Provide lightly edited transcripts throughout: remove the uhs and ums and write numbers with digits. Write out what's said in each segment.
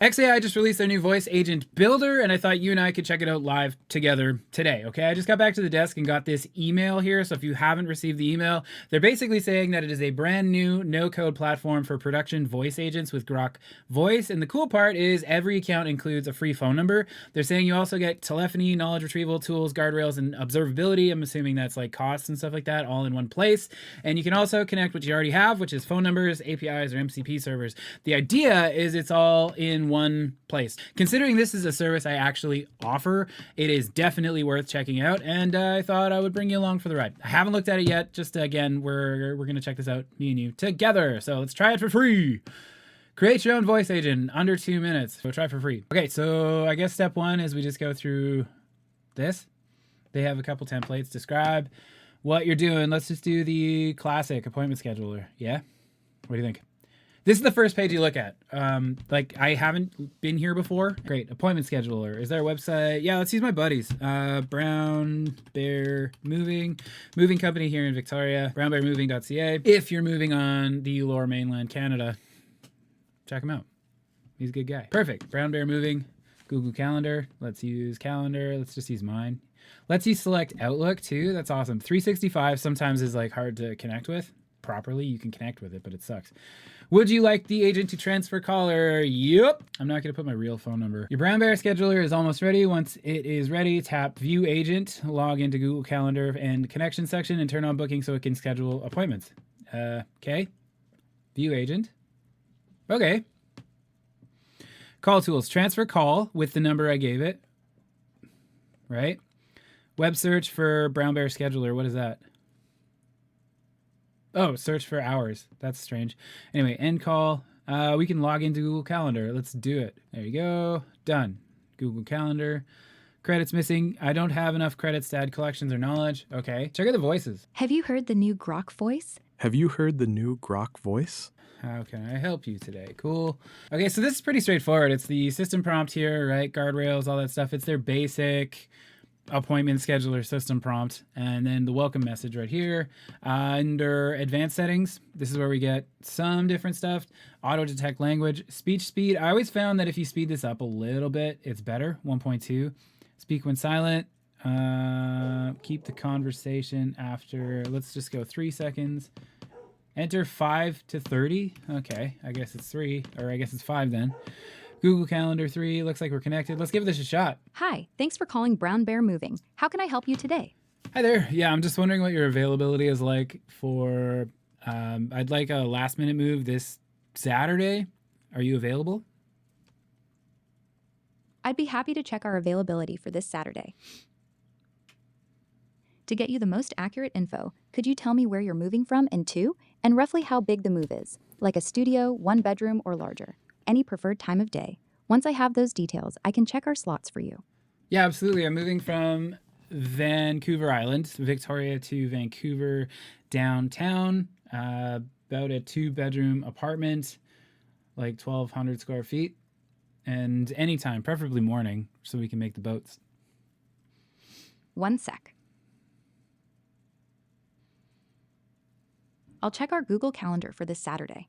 XAI just released their new voice agent builder, and I thought you and I could check it out live together today, okay? I just got back to the desk and got this email here, so if you haven't received the email, they're basically saying that it is a brand new no-code platform for production voice agents with Grok Voice, and the cool part is every account includes a free phone number. They're saying you also get telephony, knowledge retrieval tools, guardrails, and observability. I'm assuming that's like costs and stuff like that, all in one place. And you can also connect what you already have, which is phone numbers, APIs, or MCP servers. The idea is it's all in one place. Considering this is a service I actually offer, it is definitely worth checking out, and I thought I would bring you along for the ride. I haven't looked at it yet, just again, we're gonna check this out, me and you, together. So let's try it for free. Create your own voice agent, under 2 minutes. So try for free. Okay, so I guess step one is we just go through this. They have a couple templates. Describe what you're doing. Let's just do the classic appointment scheduler. Yeah? What do you think? This is the first page you look at. Like, I haven't been here before. Great. Appointment scheduler. Is there a website? Yeah, let's use my buddies. Brown Bear Moving. Moving company here in Victoria. brownbearmoving.ca. If you're moving on the lower mainland Canada, check him out. He's a good guy. Perfect. Brown Bear Moving. Google Calendar. Let's use Calendar. Let's just use mine. Let's use Select Outlook too. That's awesome. 365 sometimes is like hard to connect with properly. You can connect with it, but it sucks. Would you like the agent to transfer caller? Yep. I'm not going to put my real phone number. Your Brown Bear scheduler is almost ready. Once it is ready, tap View Agent, log into Google Calendar and Connection section, and turn on booking so it can schedule appointments. Okay. View Agent. Okay. Call tools. Transfer call with the number I gave it. Right? Web search for Brown Bear scheduler. What is that? Oh, search for hours. That's strange. Anyway, end call. We can log into Google Calendar. Let's do it. There you go. Done. Google Calendar. Credits missing. I don't have enough credits to add collections or knowledge. Okay. Check out the voices. Have you heard the new Grok voice? Have you heard the new Grok voice? How can I help you today? Cool. Okay, so this is pretty straightforward. It's the system prompt here, right? Guardrails, all that stuff. It's their basic appointment scheduler system prompt, and then the welcome message right here. Under advanced settings, this is where we get some different stuff. Auto detect language, speech speed. I always found that if you speed this up a little bit, it's better. 1.2. Speak when silent. Keep the conversation after. Let's just go 3 seconds. Enter 5 to 30. Okay, I guess it's 3, or I guess it's 5 then. Google Calendar 3, looks like we're connected. Let's give this a shot. Hi, thanks for calling Brown Bear Moving. How can I help you today? Hi there. Yeah, I'm just wondering what your availability is like for, I'd like a last minute move this Saturday. Are you available? I'd be happy to check our availability for this Saturday. To get you the most accurate info, could you tell me where you're moving from and to, and roughly how big the move is, like a studio, 1 bedroom, or larger? Any preferred time of day. Once I have those details, I can check our slots for you. Yeah, absolutely. I'm moving from Vancouver Island, Victoria, to Vancouver downtown. About a 2-bedroom apartment, like 1,200 square feet. And anytime, preferably morning, so we can make the boats. 1 sec. I'll check our Google Calendar for this Saturday.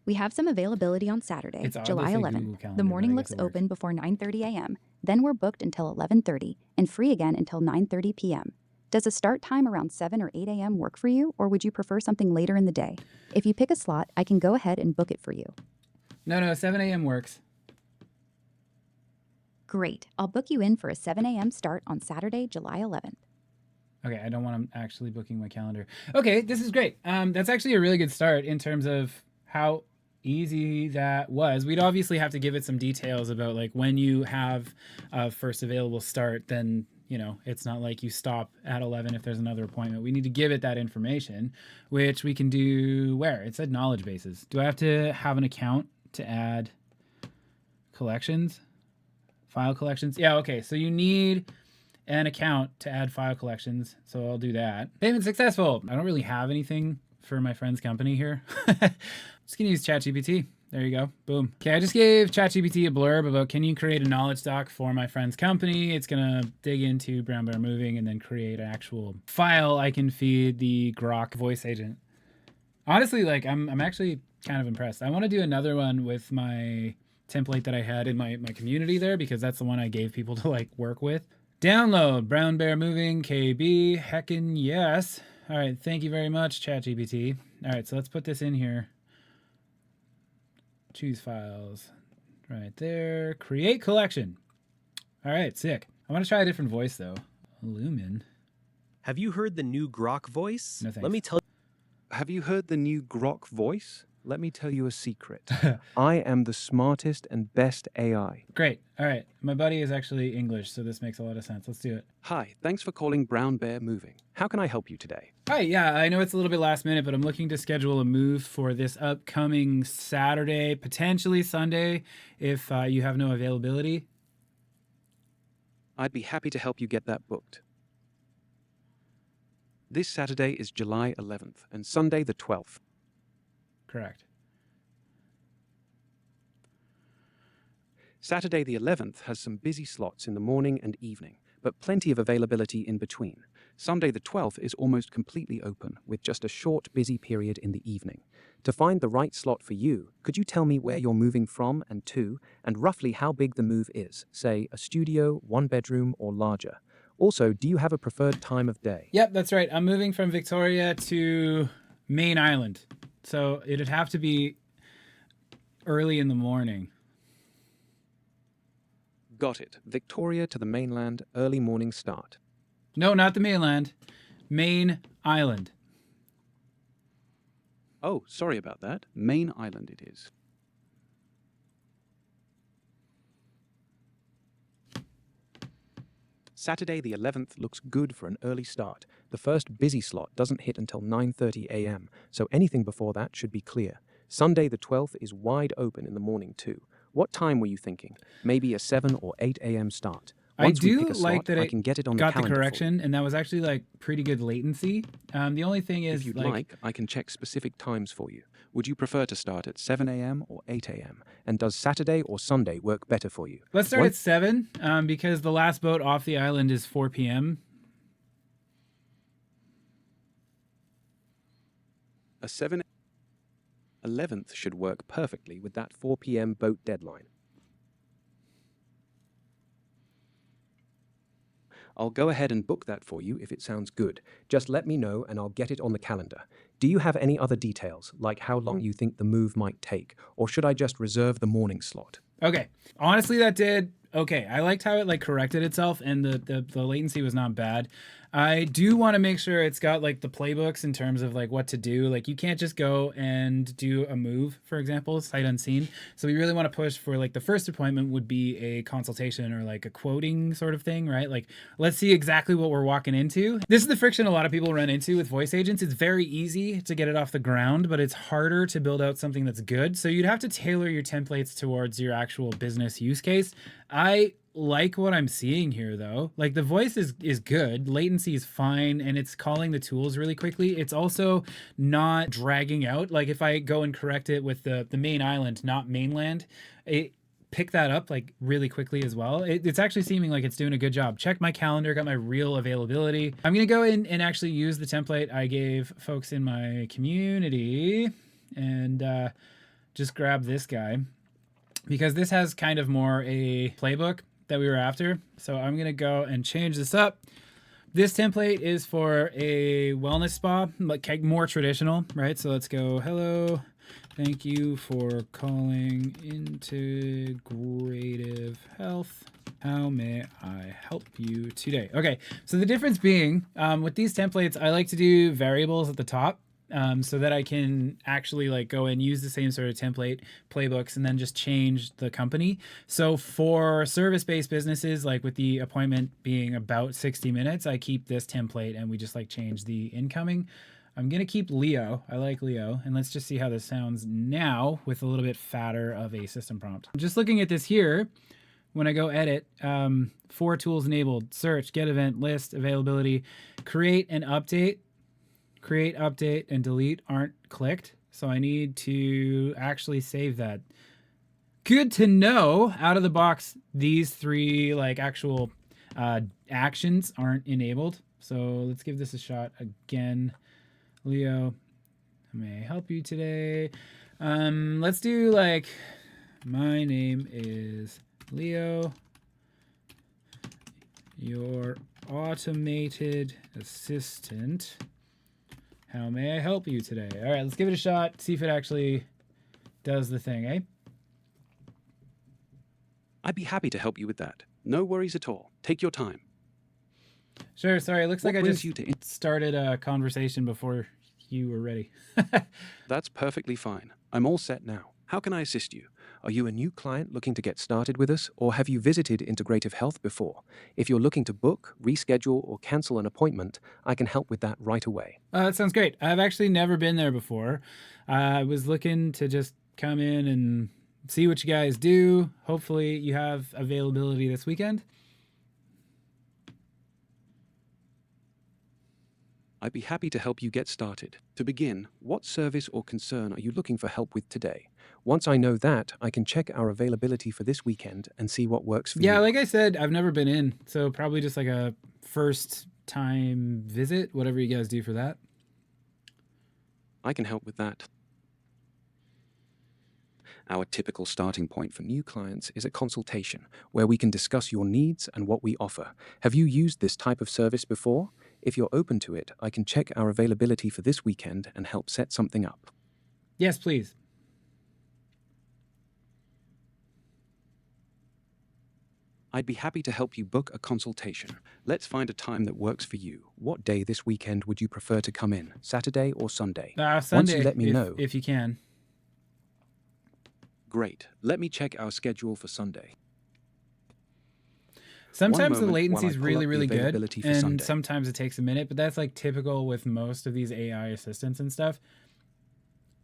We have some availability on Saturday, July 11th. The morning looks open before 9:30 a.m. Then we're booked until 11:30 and free again until 9:30 p.m. Does a start time around 7 or 8 a.m. work for you, or would you prefer something later in the day? If you pick a slot, I can go ahead and book it for you. No, 7 a.m. works. Great. I'll book you in for a 7 a.m. start on Saturday, July 11th. Okay, I don't want to actually booking my calendar. Okay, this is great. That's actually a really good start in terms of how easy that was. We'd obviously have to give it some details about like when you have a first available start, then, you know, it's not like you stop at 11 if there's another appointment. We need to give it that information, which we can do where? It said knowledge bases. Do I have to have an account to add collections? File collections? Yeah, okay. So you need an account to add file collections. So I'll do that. Payment successful. I don't really have anything for my friend's company here. Just gonna use ChatGPT. There you go. Boom. Okay, I just gave ChatGPT a blurb about can you create a knowledge doc for my friend's company. It's gonna dig into Brown Bear Moving and then create an actual file I can feed the Grok voice agent. Honestly, like I'm actually kind of impressed. I want to do another one with my template that I had in my community there, because that's the one I gave people to like work with. Download Brown Bear Moving KB. Heckin' yes. All right, thank you very much, ChatGPT. All right, so let's put this in here. Choose files. Right there. Create collection. All right, sick. I want to try a different voice though. Lumen. Have you heard the new Grok voice? No thanks. Let me tell Have you heard the new Grok voice? Let me tell you a secret. I am the smartest and best AI. Great. All right. My buddy is actually English, so this makes a lot of sense. Let's do it. Hi, thanks for calling Brown Bear Moving. How can I help you today? Hi, yeah, I know it's a little bit last minute, but I'm looking to schedule a move for this upcoming Saturday, potentially Sunday, if you have no availability. I'd be happy to help you get that booked. This Saturday is July 11th and Sunday the 12th. Correct. Saturday the 11th has some busy slots in the morning and evening, but plenty of availability in between. Sunday the 12th is almost completely open, with just a short busy period in the evening. To find the right slot for you, could you tell me where you're moving from and to, and roughly how big the move is? Say, a studio, one bedroom, or larger. Also, do you have a preferred time of day? Yep, that's right. I'm moving from Victoria to Main Island. So it'd have to be early in the morning. Got it. Victoria to the mainland, early morning start. No, not the mainland. Main Island. Oh, sorry about that. Main Island it is. Saturday the 11th looks good for an early start. The first busy slot doesn't hit until 9:30 a.m., so anything before that should be clear. Sunday the 12th is wide open in the morning too. What time were you thinking? Maybe a 7 or 8 a.m. start. Once I do we pick a slot, like that I it can get it on got the the calendar correction, and that was actually like pretty good latency. The only thing is, if you'd like, I can check specific times for you. Would you prefer to start at 7 a.m. or 8 a.m.? And does Saturday or Sunday work better for you? let's start at 7, because the last boat off the island is 4 p.m. A 7/11th should work perfectly with that 4 p.m. boat deadline. I'll go ahead and book that for you if it sounds good. Just let me know and I'll get it on the calendar. Do you have any other details, like how long you think the move might take, or should I just reserve the morning slot? Okay. Honestly, that did okay. I liked how it like corrected itself, and the latency was not bad. I do want to make sure it's got like the playbooks in terms of like what to do. Like you can't just go and do a move, for example, sight unseen. So we really want to push for like the first appointment would be a consultation or like a quoting sort of thing, right? Like let's see exactly what we're walking into. This is the friction a lot of people run into with voice agents. It's very easy to get it off the ground, but it's harder to build out something that's good. So you'd have to tailor your templates towards your actual business use case. I like what I'm seeing here though. Like the voice is good, latency is fine, and it's calling the tools really quickly. It's also not dragging out. Like if I go and correct it with the main island, not mainland, it pick that up like really quickly as well. It's actually seeming like it's doing a good job. Check my calendar, got my real availability. I'm gonna go in and actually use the template I gave folks in my community and just grab this guy, because this has kind of more a playbook that we were after. So I'm gonna go and change this up. This template is for a wellness spa, like more traditional, right? So let's go, hello, thank you for calling Integrative Health. How may I help you today? Okay, so the difference being with these templates, I like to do variables at the top. So that I can actually like go and use the same sort of template playbooks and then just change the company. So for service-based businesses, like with the appointment being about 60 minutes, I keep this template and we just like change the incoming. I'm going to keep Leo. I like Leo. And let's just see how this sounds now with a little bit fatter of a system prompt. I'm just looking at this here. When I go edit, 4 tools enabled: search, get event, list, availability, create and update. Create, update, and delete aren't clicked. So I need to actually save that. Good to know. Out of the box, these 3 like actual actions aren't enabled. So let's give this a shot again. Leo, May I help you today? Let's do like, my name is Leo, your automated assistant. How may I help you today? All right, let's give it a shot. See if it actually does the thing, eh? I'd be happy to help you with that. No worries at all. Take your time. Sure, sorry. It looks like I just you to started a conversation before you were ready. That's perfectly fine. I'm all set now. How can I assist you? Are you a new client looking to get started with us, or have you visited Integrative Health before? If you're looking to book, reschedule, or cancel an appointment, I can help with that right away. That sounds great. I've actually never been there before. I was looking to just come in and see what you guys do. Hopefully you have availability this weekend. I'd be happy to help you get started. To begin, what service or concern are you looking for help with today? Once I know that, I can check our availability for this weekend and see what works for you. Yeah, like I said, I've never been in, so probably just like a first time visit, whatever you guys do for that. I can help with that. Our typical starting point for new clients is a consultation, where we can discuss your needs and what we offer. Have you used this type of service before? If you're open to it, I can check our availability for this weekend and help set something up. Yes, please. I'd be happy to help you book a consultation. Let's find a time that works for you. What day this weekend would you prefer to come in? Saturday or Sunday? Sunday, Once you let me know. If you can. Great. Let me check our schedule for Sunday. Sometimes the latency is really, really good, and Sunday. sometimes it takes a minute, but that's like typical with most of these AI assistants and stuff.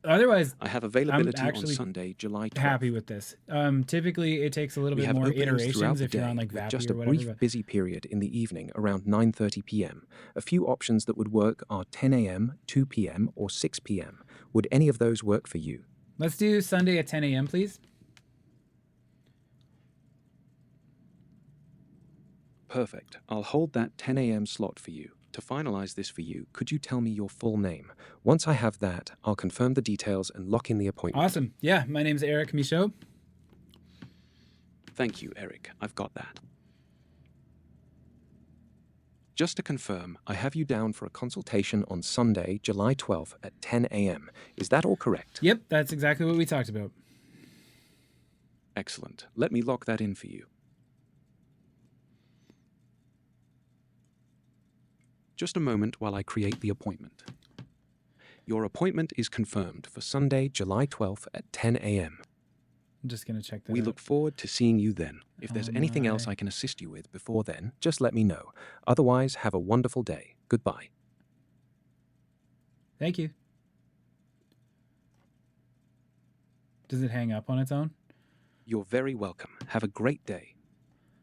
Otherwise, I have availability I'm actually on Sunday, July 12th. happy with this. Typically, it takes a little bit more iterations if you're on like Vapi just or a whatever. brief busy period in the evening around 9:30 p.m. A few options that would work are 10 a.m., 2 p.m., or 6 p.m. Would any of those work for you? Let's do Sunday at 10 a.m., please. Perfect. I'll hold that 10 a.m. slot for you. To finalize this for you, could you tell me your full name? Once I have that, I'll confirm the details and lock in the appointment. Awesome. Yeah, my name's Eric Michaud. Thank you, Eric. I've got that. Just to confirm, I have you down for a consultation on Sunday, July 12th at 10 a.m. Is that all correct? Yep, that's exactly what we talked about. Excellent. Let me lock that in for you. Just a moment while I create the appointment. Your appointment is confirmed for Sunday, July 12th at 10 a.m. I'm just going to check that We out. look forward to seeing you then. If there's anything else I can assist you with before then, just let me know. Otherwise, have a wonderful day. Goodbye. Thank you. Does it hang up on its own? You're very welcome. Have a great day.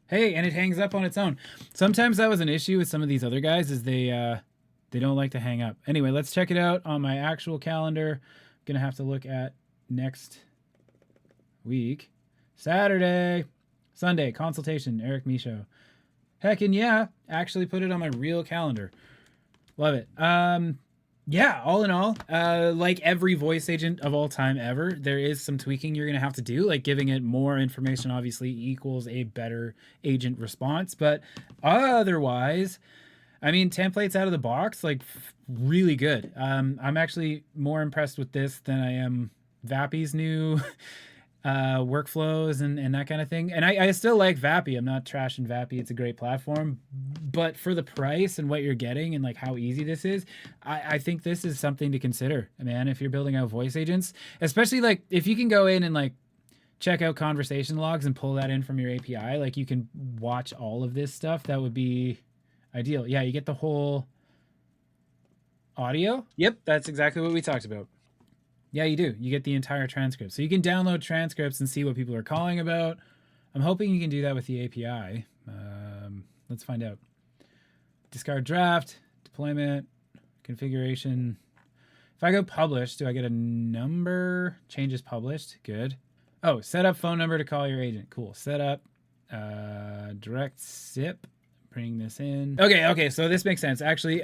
Hey, and it hangs up on its own. Sometimes that was an issue with some of these other guys, is they don't like to hang up. Anyway, let's check it out on my actual calendar. I'm gonna have to look at next week. Saturday, Sunday, consultation, Eric Michaud. Heckin' yeah, actually put it on my real calendar. Love it. Yeah, all in all, like every voice agent of all time ever, there is some tweaking you're going to have to do, like giving it more information obviously equals a better agent response. But otherwise, I mean, templates out of the box, like really good. I'm actually more impressed with this than I am Vapi's new workflows and that kind of thing. And I still like Vapi. I'm not trashing Vapi. It's a great platform. But for the price and what you're getting and like how easy this is, I think this is something to consider, man, if you're building out voice agents. Especially like if you can go in and like check out conversation logs and pull that in from your API, like you can watch all of this stuff. That would be ideal. Yeah, you get the whole audio. Yep, that's exactly what we talked about. Yeah, you do. You get the entire transcript. So you can download transcripts and see what people are calling about. I'm hoping you can do that with the API. Let's find out. Discard draft, deployment, configuration. If I go publish, do I get a number? Changes published. Good. Oh, set up phone number to call your agent. Cool. Set up direct SIP. bring this in. Okay, so this makes sense. Actually,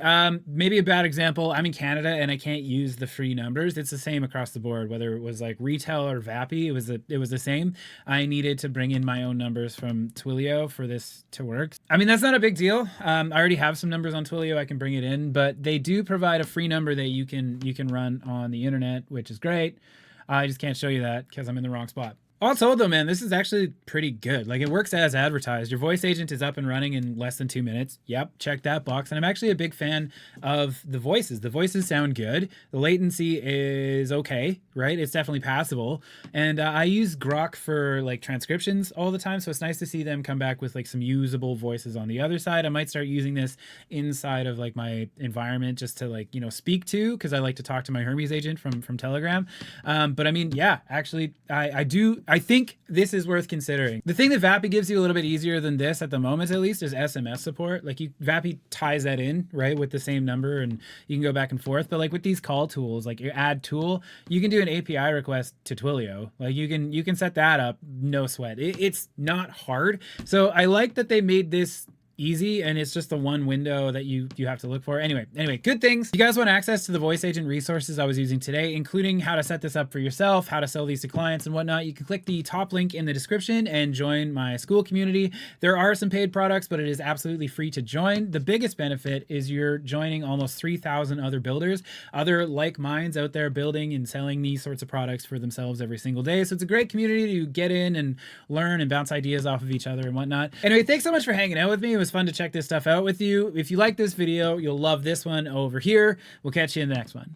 maybe a bad example. I'm in Canada and I can't use the free numbers. It's the same across the board, whether it was like Retell or Vapi, it was the same. I needed to bring in my own numbers from Twilio for this to work. I mean, that's not a big deal. I already have some numbers on Twilio. I can bring it in, but they do provide a free number that you can run on the internet, which is great. I just can't show you that because I'm in the wrong spot. All told though, man, this is actually pretty good. Like, it works as advertised. Your voice agent is up and running in less than 2 minutes. Yep, check that box. And I'm actually a big fan of the voices. The voices sound good. The latency is okay, right? It's definitely passable. And I use Grok for like transcriptions all the time. So it's nice to see them come back with like some usable voices on the other side. I might start using this inside of like my environment just to like, you know, speak to, because I like to talk to my Hermes agent from Telegram. But I mean, yeah, actually, I think this is worth considering. The thing that Vapi gives you a little bit easier than this at the moment, at least, is SMS support. Like, Vapi ties that in, right, with the same number, and you can go back and forth. But like with these call tools, like your add tool, you can do an API request to Twilio. Like you can set that up, no sweat. It's not hard. So I like that they made this easy, and it's just the one window that you have to look for. Anyway, good things. You guys want access to the voice agent resources I was using today, including how to set this up for yourself, how to sell these to clients and whatnot, you can click the top link in the description and join my school community. There are some paid products, but it is absolutely free to join. The biggest benefit is you're joining almost 3,000 other builders, other like minds out there building and selling these sorts of products for themselves every single day. So it's a great community to get in and learn and bounce ideas off of each other and whatnot. Anyway, thanks so much for hanging out with me. It was fun to check this stuff out with you. If you like this video, you'll love this one over here. We'll catch you in the next one.